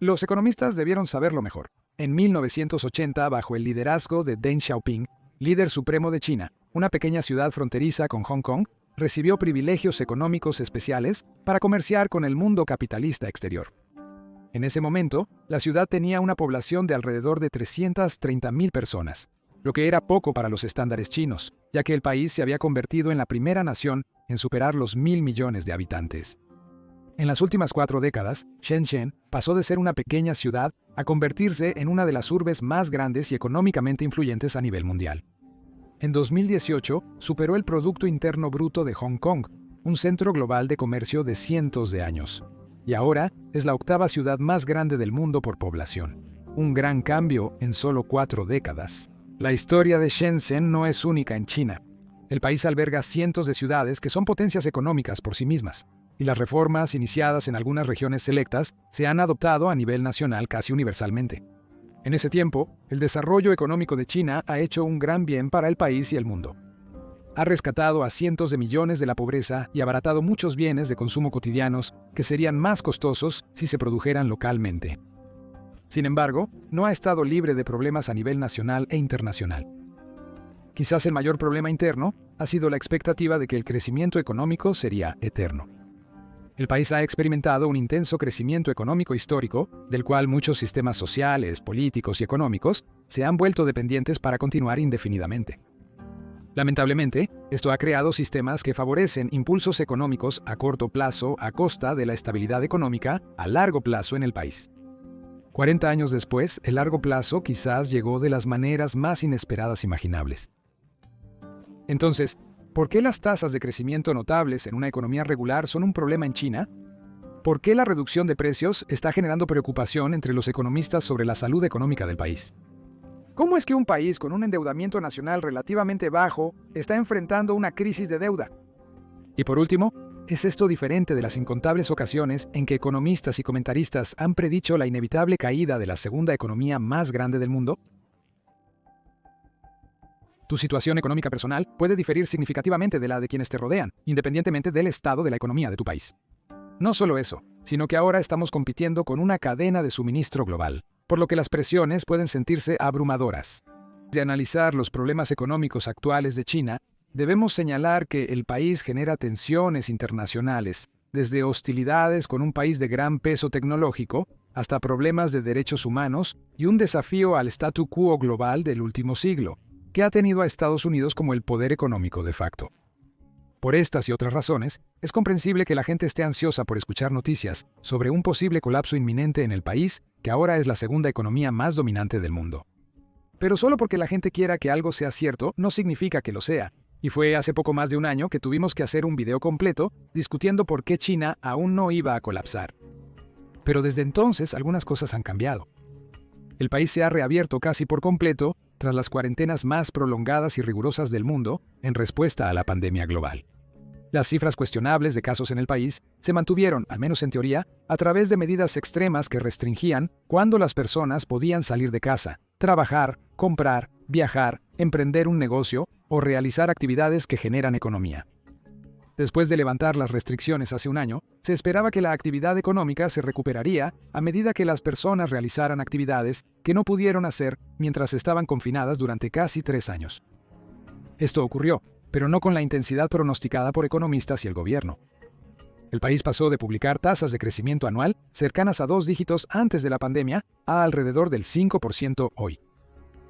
Los economistas debieron saberlo mejor. En 1980, bajo el liderazgo de Deng Xiaoping, líder supremo de China, una pequeña ciudad fronteriza con Hong Kong, recibió privilegios económicos especiales para comerciar con el mundo capitalista exterior. En ese momento, la ciudad tenía una población de alrededor de 330.000 personas, lo que era poco para los estándares chinos, ya que el país se había convertido en la primera nación en superar los 1.000 millones de habitantes. En las últimas 4 décadas, Shenzhen pasó de ser una pequeña ciudad a convertirse en una de las urbes más grandes y económicamente influyentes a nivel mundial. En 2018, superó el Producto Interno Bruto de Hong Kong, un centro global de comercio de cientos de años. Y ahora es la 8ª ciudad más grande del mundo por población. Un gran cambio en solo 4 décadas. La historia de Shenzhen no es única en China. El país alberga cientos de ciudades que son potencias económicas por sí mismas, y las reformas iniciadas en algunas regiones selectas se han adoptado a nivel nacional casi universalmente. En ese tiempo, el desarrollo económico de China ha hecho un gran bien para el país y el mundo. Ha rescatado a cientos de millones de la pobreza y abaratado muchos bienes de consumo cotidianos que serían más costosos si se produjeran localmente. Sin embargo, no ha estado libre de problemas a nivel nacional e internacional. Quizás el mayor problema interno ha sido la expectativa de que el crecimiento económico sería eterno. El país ha experimentado un intenso crecimiento económico histórico, del cual muchos sistemas sociales, políticos y económicos se han vuelto dependientes para continuar indefinidamente. Lamentablemente, esto ha creado sistemas que favorecen impulsos económicos a corto plazo a costa de la estabilidad económica a largo plazo en el país. 40 años después, el largo plazo quizás llegó de las maneras más inesperadas imaginables. Entonces, ¿por qué las tasas de crecimiento notables en una economía regular son un problema en China? ¿Por qué la reducción de precios está generando preocupación entre los economistas sobre la salud económica del país? ¿Cómo es que un país con un endeudamiento nacional relativamente bajo está enfrentando una crisis de deuda? Y por último, ¿es esto diferente de las incontables ocasiones en que economistas y comentaristas han predicho la inevitable caída de la segunda economía más grande del mundo? Tu situación económica personal puede diferir significativamente de la de quienes te rodean, independientemente del estado de la economía de tu país. No solo eso, sino que ahora estamos compitiendo con una cadena de suministro global, por lo que las presiones pueden sentirse abrumadoras. De analizar los problemas económicos actuales de China, debemos señalar que el país genera tensiones internacionales, desde hostilidades con un país de gran peso tecnológico, hasta problemas de derechos humanos y un desafío al statu quo global del último siglo, que ha tenido a Estados Unidos como el poder económico de facto. Por estas y otras razones, es comprensible que la gente esté ansiosa por escuchar noticias sobre un posible colapso inminente en el país, que ahora es la segunda economía más dominante del mundo. Pero solo porque la gente quiera que algo sea cierto, no significa que lo sea, y fue hace poco más de un año que tuvimos que hacer un video completo discutiendo por qué China aún no iba a colapsar. Pero desde entonces algunas cosas han cambiado. El país se ha reabierto casi por completo tras las cuarentenas más prolongadas y rigurosas del mundo en respuesta a la pandemia global. Las cifras cuestionables de casos en el país se mantuvieron, al menos en teoría, a través de medidas extremas que restringían cuándo las personas podían salir de casa, trabajar, comprar, viajar, emprender un negocio o realizar actividades que generan economía. Después de levantar las restricciones hace un año, se esperaba que la actividad económica se recuperaría a medida que las personas realizaran actividades que no pudieron hacer mientras estaban confinadas durante casi 3 años. Esto ocurrió, pero no con la intensidad pronosticada por economistas y el gobierno. El país pasó de publicar tasas de crecimiento anual cercanas a 2 dígitos antes de la pandemia a alrededor del 5% hoy.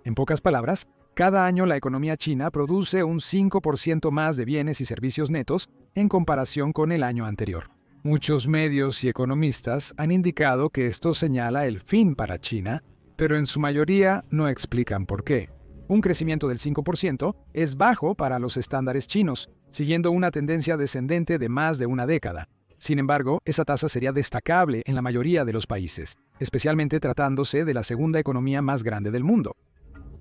En pocas palabras, cada año la economía china produce un 5% más de bienes y servicios netos en comparación con el año anterior. Muchos medios y economistas han indicado que esto señala el fin para China, pero en su mayoría no explican por qué. Un crecimiento del 5% es bajo para los estándares chinos, siguiendo una tendencia descendente de más de una década. Sin embargo, esa tasa sería destacable en la mayoría de los países, especialmente tratándose de la segunda economía más grande del mundo.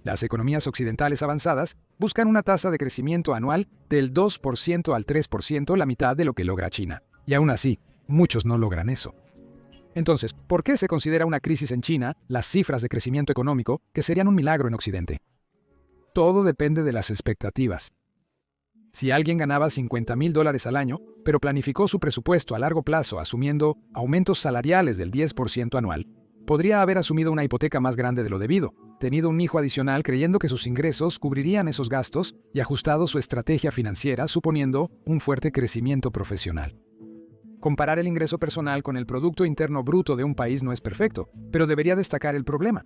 Las economías occidentales avanzadas buscan una tasa de crecimiento anual del 2% al 3%, la mitad de lo que logra China. Y aún así, muchos no logran eso. Entonces, ¿por qué se considera una crisis en China las cifras de crecimiento económico que serían un milagro en Occidente? Todo depende de las expectativas. Si alguien ganaba $50,000 al año, pero planificó su presupuesto a largo plazo asumiendo aumentos salariales del 10% anual, podría haber asumido una hipoteca más grande de lo debido, tenido un hijo adicional creyendo que sus ingresos cubrirían esos gastos y ajustado su estrategia financiera suponiendo un fuerte crecimiento profesional. Comparar el ingreso personal con el Producto Interno Bruto de un país no es perfecto, pero debería destacar el problema.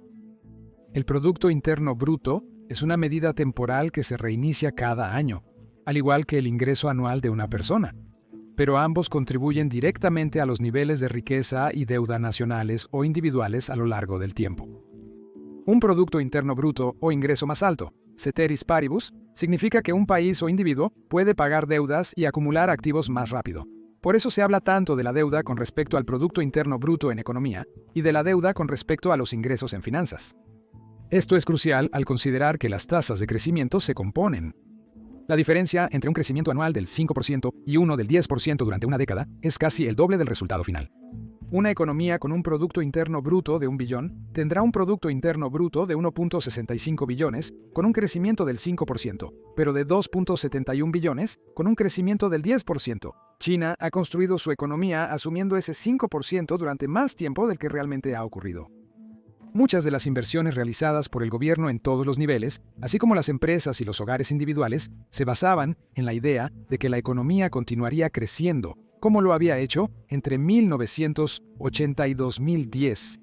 El Producto Interno Bruto es una medida temporal que se reinicia cada año, al igual que el ingreso anual de una persona, pero ambos contribuyen directamente a los niveles de riqueza y deuda nacionales o individuales a lo largo del tiempo. Un Producto Interno Bruto o ingreso más alto, ceteris paribus, significa que un país o individuo puede pagar deudas y acumular activos más rápido. Por eso se habla tanto de la deuda con respecto al Producto Interno Bruto en economía y de la deuda con respecto a los ingresos en finanzas. Esto es crucial al considerar que las tasas de crecimiento se componen. La diferencia entre un crecimiento anual del 5% y uno del 10% durante una década es casi el doble del resultado final. Una economía con un Producto Interno Bruto de 1 billón tendrá un Producto Interno Bruto de 1.65 billones con un crecimiento del 5%, pero de 2.71 billones con un crecimiento del 10%. China ha construido su economía asumiendo ese 5% durante más tiempo del que realmente ha ocurrido. Muchas de las inversiones realizadas por el gobierno en todos los niveles, así como las empresas y los hogares individuales, se basaban en la idea de que la economía continuaría creciendo, como lo había hecho entre 1980 y 2010.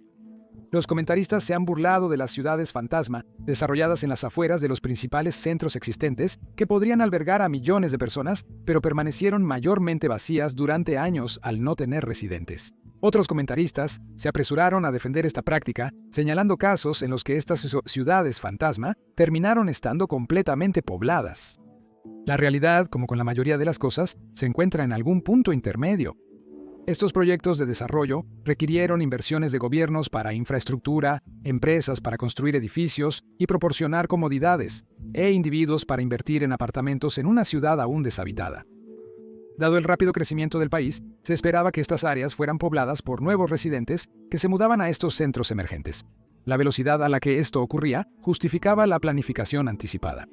Los comentaristas se han burlado de las ciudades fantasma, desarrolladas en las afueras de los principales centros existentes, que podrían albergar a millones de personas, pero permanecieron mayormente vacías durante años al no tener residentes. Otros comentaristas se apresuraron a defender esta práctica, señalando casos en los que estas ciudades fantasma terminaron estando completamente pobladas. La realidad, como con la mayoría de las cosas, se encuentra en algún punto intermedio. Estos proyectos de desarrollo requirieron inversiones de gobiernos para infraestructura, empresas para construir edificios y proporcionar comodidades, e individuos para invertir en apartamentos en una ciudad aún deshabitada. Dado el rápido crecimiento del país, se esperaba que estas áreas fueran pobladas por nuevos residentes que se mudaban a estos centros emergentes. La velocidad a la que esto ocurría justificaba la planificación anticipada.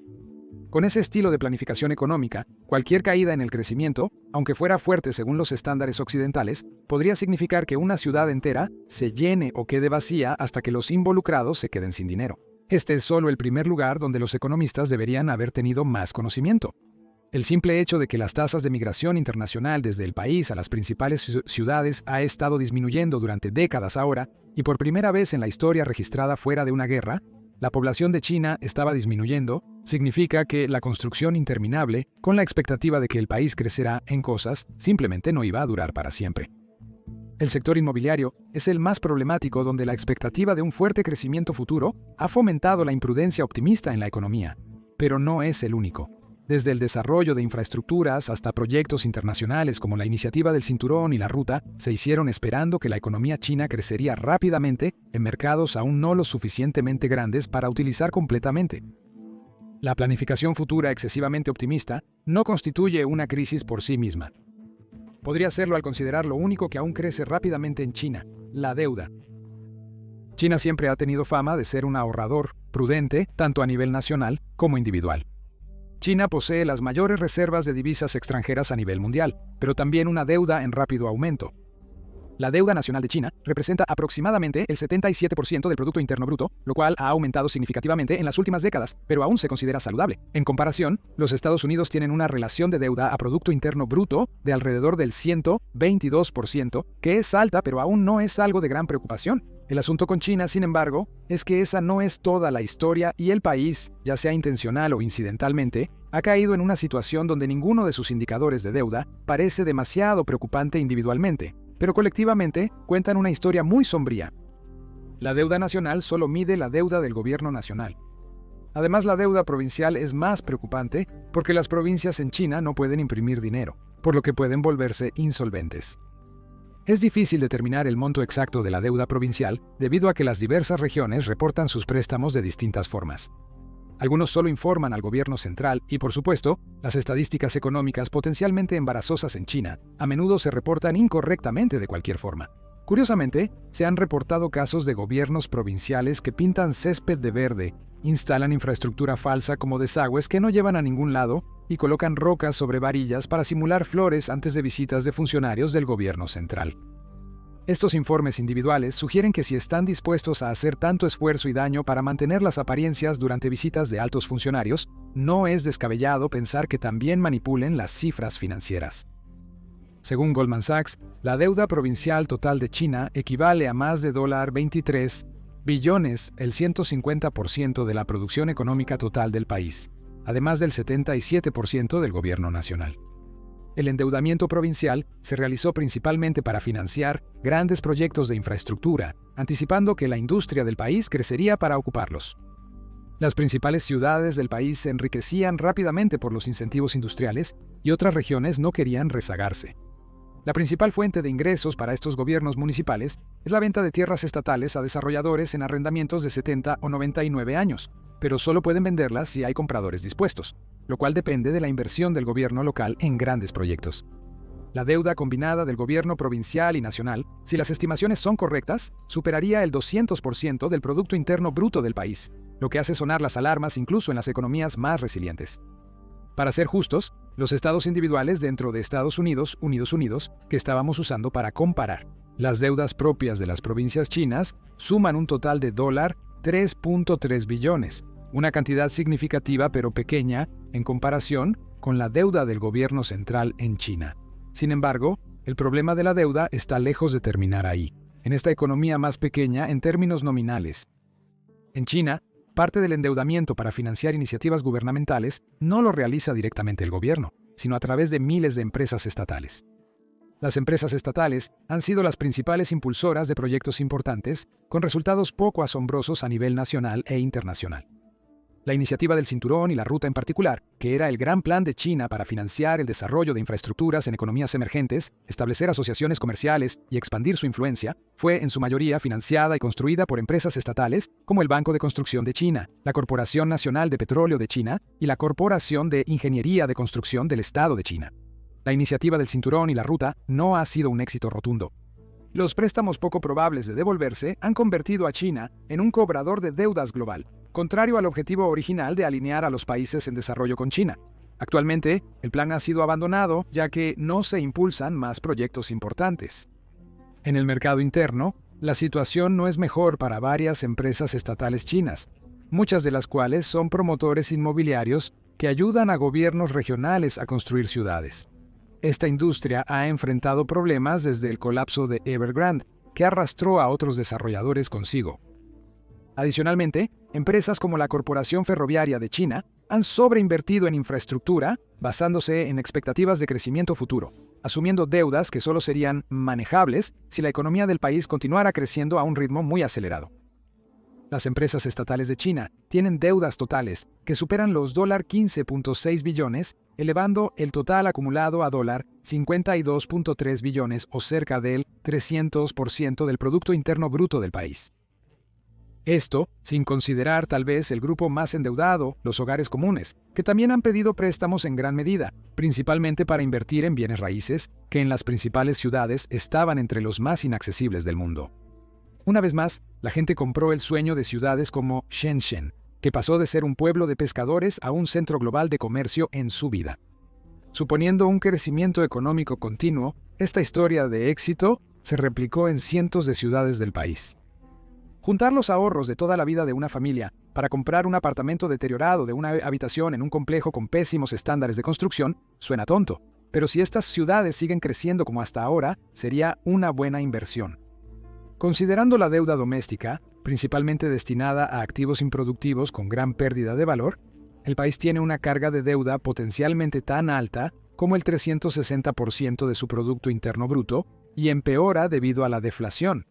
Con ese estilo de planificación económica, cualquier caída en el crecimiento, aunque fuera fuerte según los estándares occidentales, podría significar que una ciudad entera se llene o quede vacía hasta que los involucrados se queden sin dinero. Este es solo el primer lugar donde los economistas deberían haber tenido más conocimiento. El simple hecho de que las tasas de migración internacional desde el país a las principales ciudades ha estado disminuyendo durante décadas ahora, y por primera vez en la historia registrada fuera de una guerra, la población de China estaba disminuyendo, significa que la construcción interminable, con la expectativa de que el país crecerá en cosas, simplemente no iba a durar para siempre. El sector inmobiliario es el más problemático, donde la expectativa de un fuerte crecimiento futuro ha fomentado la imprudencia optimista en la economía, pero no es el único. Desde el desarrollo de infraestructuras hasta proyectos internacionales como la Iniciativa del Cinturón y la Ruta, se hicieron esperando que la economía china crecería rápidamente en mercados aún no lo suficientemente grandes para utilizar completamente. La planificación futura excesivamente optimista no constituye una crisis por sí misma. Podría serlo al considerar lo único que aún crece rápidamente en China, la deuda. China siempre ha tenido fama de ser un ahorrador prudente, tanto a nivel nacional como individual. China posee las mayores reservas de divisas extranjeras a nivel mundial, pero también una deuda en rápido aumento. La deuda nacional de China representa aproximadamente el 77% del Producto Interno Bruto, lo cual ha aumentado significativamente en las últimas décadas, pero aún se considera saludable. En comparación, los Estados Unidos tienen una relación de deuda a Producto Interno Bruto de alrededor del 122%, que es alta, pero aún no es algo de gran preocupación. El asunto con China, sin embargo, es que esa no es toda la historia y el país, ya sea intencional o incidentalmente, ha caído en una situación donde ninguno de sus indicadores de deuda parece demasiado preocupante individualmente, pero colectivamente cuentan una historia muy sombría. La deuda nacional solo mide la deuda del gobierno nacional. Además, la deuda provincial es más preocupante porque las provincias en China no pueden imprimir dinero, por lo que pueden volverse insolventes. Es difícil determinar el monto exacto de la deuda provincial debido a que las diversas regiones reportan sus préstamos de distintas formas. Algunos solo informan al gobierno central y, por supuesto, las estadísticas económicas potencialmente embarazosas en China a menudo se reportan incorrectamente de cualquier forma. Curiosamente, se han reportado casos de gobiernos provinciales que pintan césped de verde, instalan infraestructura falsa como desagües que no llevan a ningún lado y colocan rocas sobre varillas para simular flores antes de visitas de funcionarios del gobierno central. Estos informes individuales sugieren que si están dispuestos a hacer tanto esfuerzo y daño para mantener las apariencias durante visitas de altos funcionarios, no es descabellado pensar que también manipulen las cifras financieras. Según Goldman Sachs, la deuda provincial total de China equivale a más de $23 billones, el 150% de la producción económica total del país, además del 77% del gobierno nacional. El endeudamiento provincial se realizó principalmente para financiar grandes proyectos de infraestructura, anticipando que la industria del país crecería para ocuparlos. Las principales ciudades del país se enriquecían rápidamente por los incentivos industriales y otras regiones no querían rezagarse. La principal fuente de ingresos para estos gobiernos municipales es la venta de tierras estatales a desarrolladores en arrendamientos de 70 o 99 años, pero solo pueden venderlas si hay compradores dispuestos, lo cual depende de la inversión del gobierno local en grandes proyectos. La deuda combinada del gobierno provincial y nacional, si las estimaciones son correctas, superaría el 200% del Producto Interno Bruto del país, lo que hace sonar las alarmas incluso en las economías más resilientes. Para ser justos, los estados individuales dentro de Estados Unidos, que estábamos usando para comparar las deudas propias de las provincias chinas, suman un total de $3.3 billones, una cantidad significativa pero pequeña en comparación con la deuda del gobierno central en China. Sin embargo, el problema de la deuda está lejos de terminar ahí, en esta economía más pequeña en términos nominales. En China, parte del endeudamiento para financiar iniciativas gubernamentales no lo realiza directamente el gobierno, sino a través de miles de empresas estatales. Las empresas estatales han sido las principales impulsoras de proyectos importantes, con resultados poco asombrosos a nivel nacional e internacional. La iniciativa del Cinturón y la Ruta en particular, que era el gran plan de China para financiar el desarrollo de infraestructuras en economías emergentes, establecer asociaciones comerciales y expandir su influencia, fue en su mayoría financiada y construida por empresas estatales como el Banco de Construcción de China, la Corporación Nacional de Petróleo de China y la Corporación de Ingeniería de Construcción del Estado de China. La iniciativa del Cinturón y la Ruta no ha sido un éxito rotundo. Los préstamos poco probables de devolverse han convertido a China en un cobrador de deudas global, contrario al objetivo original de alinear a los países en desarrollo con China. Actualmente, el plan ha sido abandonado ya que no se impulsan más proyectos importantes. En el mercado interno, la situación no es mejor para varias empresas estatales chinas, muchas de las cuales son promotores inmobiliarios que ayudan a gobiernos regionales a construir ciudades. Esta industria ha enfrentado problemas desde el colapso de Evergrande, que arrastró a otros desarrolladores consigo. Adicionalmente, empresas como la Corporación Ferroviaria de China han sobreinvertido en infraestructura basándose en expectativas de crecimiento futuro, asumiendo deudas que solo serían manejables si la economía del país continuara creciendo a un ritmo muy acelerado. Las empresas estatales de China tienen deudas totales que superan los $15.6 billones, elevando el total acumulado a $52.3 billones o cerca del 300% del Producto Interno Bruto del país. Esto sin considerar tal vez el grupo más endeudado, los hogares comunes, que también han pedido préstamos en gran medida, principalmente para invertir en bienes raíces, que en las principales ciudades estaban entre los más inaccesibles del mundo. Una vez más, la gente compró el sueño de ciudades como Shenzhen, que pasó de ser un pueblo de pescadores a un centro global de comercio en su vida. Suponiendo un crecimiento económico continuo, esta historia de éxito se replicó en cientos de ciudades del país. Juntar los ahorros de toda la vida de una familia para comprar un apartamento deteriorado de una habitación en un complejo con pésimos estándares de construcción suena tonto, pero si estas ciudades siguen creciendo como hasta ahora, sería una buena inversión. Considerando la deuda doméstica, principalmente destinada a activos improductivos con gran pérdida de valor, el país tiene una carga de deuda potencialmente tan alta como el 360% de su Producto Interno Bruto y empeora debido a la deflación.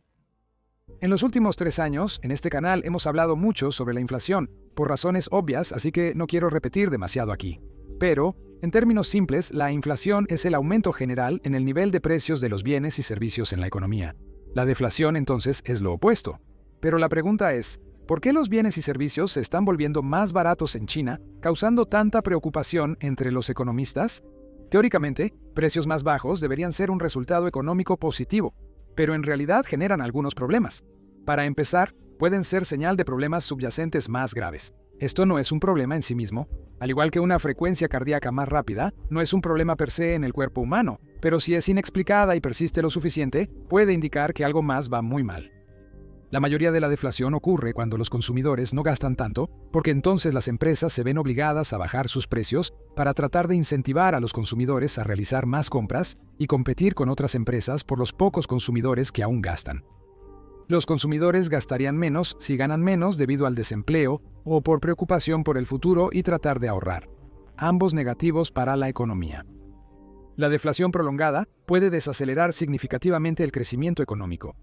En los últimos 3 años, en este canal hemos hablado mucho sobre la inflación, por razones obvias, así que no quiero repetir demasiado aquí. Pero, en términos simples, la inflación es el aumento general en el nivel de precios de los bienes y servicios en la economía. La deflación, entonces, es lo opuesto. Pero la pregunta es, ¿por qué los bienes y servicios se están volviendo más baratos en China, causando tanta preocupación entre los economistas? Teóricamente, precios más bajos deberían ser un resultado económico positivo, pero en realidad generan algunos problemas. Para empezar, pueden ser señal de problemas subyacentes más graves. Esto no es un problema en sí mismo, al igual que una frecuencia cardíaca más rápida, no es un problema per se en el cuerpo humano, pero si es inexplicada y persiste lo suficiente, puede indicar que algo más va muy mal. La mayoría de la deflación ocurre cuando los consumidores no gastan tanto, porque entonces las empresas se ven obligadas a bajar sus precios para tratar de incentivar a los consumidores a realizar más compras y competir con otras empresas por los pocos consumidores que aún gastan. Los consumidores gastarían menos si ganan menos debido al desempleo o por preocupación por el futuro y tratar de ahorrar, ambos negativos para la economía. La deflación prolongada puede desacelerar significativamente el crecimiento económico.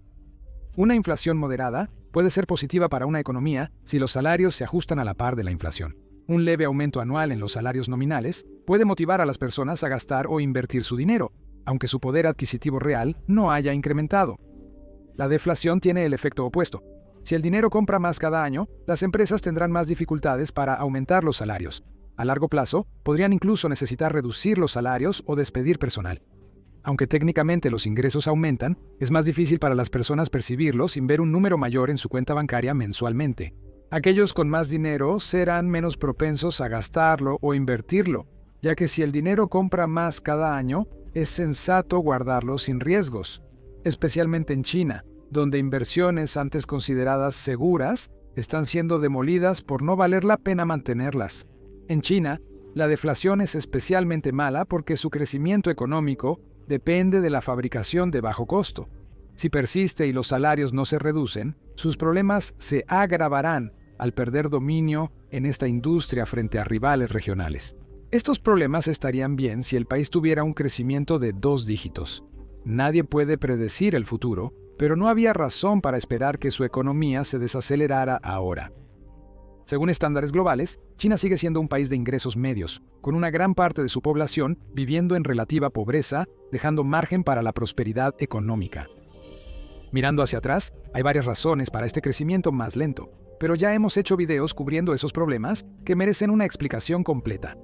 Una inflación moderada puede ser positiva para una economía si los salarios se ajustan a la par de la inflación. Un leve aumento anual en los salarios nominales puede motivar a las personas a gastar o invertir su dinero, aunque su poder adquisitivo real no haya incrementado. La deflación tiene el efecto opuesto. Si el dinero compra más cada año, las empresas tendrán más dificultades para aumentar los salarios. A largo plazo, podrían incluso necesitar reducir los salarios o despedir personal. Aunque técnicamente los ingresos aumentan, es más difícil para las personas percibirlos sin ver un número mayor en su cuenta bancaria mensualmente. Aquellos con más dinero serán menos propensos a gastarlo o invertirlo, ya que si el dinero compra más cada año, es sensato guardarlo sin riesgos, especialmente en China, donde inversiones antes consideradas seguras están siendo demolidas por no valer la pena mantenerlas. En China, la deflación es especialmente mala porque su crecimiento económico depende de la fabricación de bajo costo. Si persiste y los salarios no se reducen, sus problemas se agravarán al perder dominio en esta industria frente a rivales regionales. Estos problemas estarían bien si el país tuviera un crecimiento de 2 dígitos. Nadie puede predecir el futuro, pero no había razón para esperar que su economía se desacelerara ahora. Según estándares globales, China sigue siendo un país de ingresos medios, con una gran parte de su población viviendo en relativa pobreza, dejando margen para la prosperidad económica. Mirando hacia atrás, hay varias razones para este crecimiento más lento, pero ya hemos hecho videos cubriendo esos problemas que merecen una explicación completa.